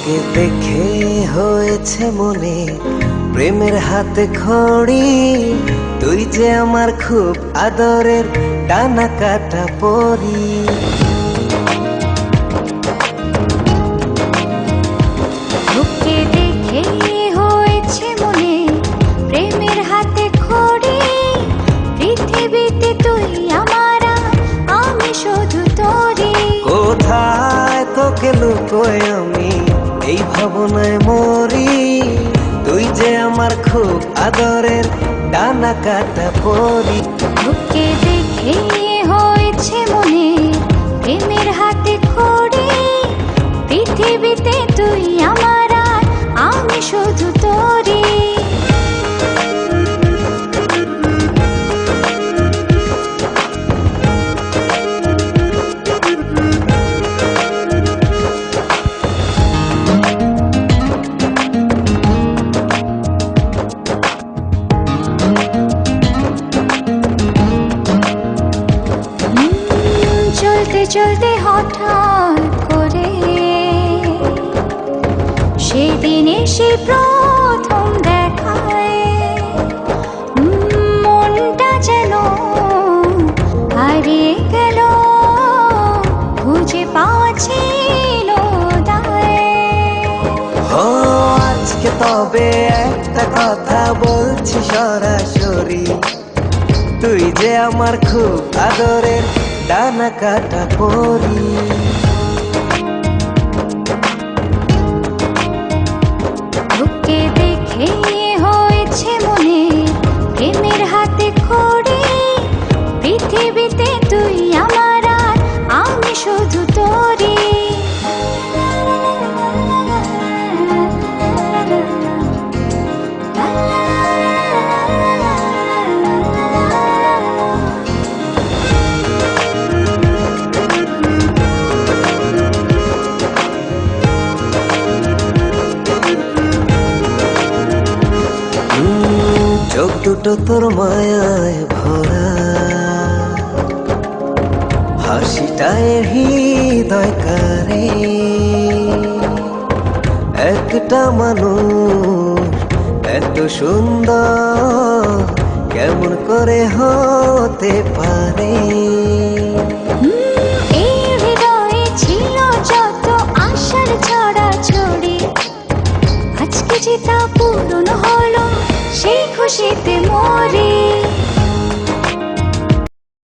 তোকে দেখে হয়েছে মনে প্রেমের হাতে খড়ি, তুই যে আমার খুব আদরের ডানা কাটা পরি। তোকে দেখে হয়েছে মনে প্রেমের হাতে খড়ি, পৃথিবীতে তুই আমার, আমি শুধু তোরই। কোথায় তোকে লুকোয় আমি এই ভাবনায় মরি, তুই যে আমার খুব আদরের ডানা কাটা পরি। তোকে দেখে হয়েছে মনে প্রেমের হাতে খড়ি, পৃথিবীতে তুই আমার, আমি শুধু তোরই। চলতে চলতে হঠাৎ করে সেদিন এসে প্রথম দেখায়, মনটা যেন হারিয়ে গেল, খুঁজে পাচ্ছিল দায়। ও আজকে তবে একটা কথা বলছি সরাসরি, তুই যে আমার খুব আদরের ডানা কাটা পরি। তোকে দেখে হয়েছে মনে প্রেমের হাতে খড়ি, পৃথিবীতে তুই আমার, আমি শুধু তোরই। চোখ দুটো তোর মায়ায় ভরা, হাসিটায় হৃদয় কারে, একটা মানুষ এত সুন্দর কেমন করে হতে পারে। এই হৃদয়ে ছিল যত আশার ছড়াছড়ি, আজকে যে তা পূরণ হলো, সেই খুশিতে মরি।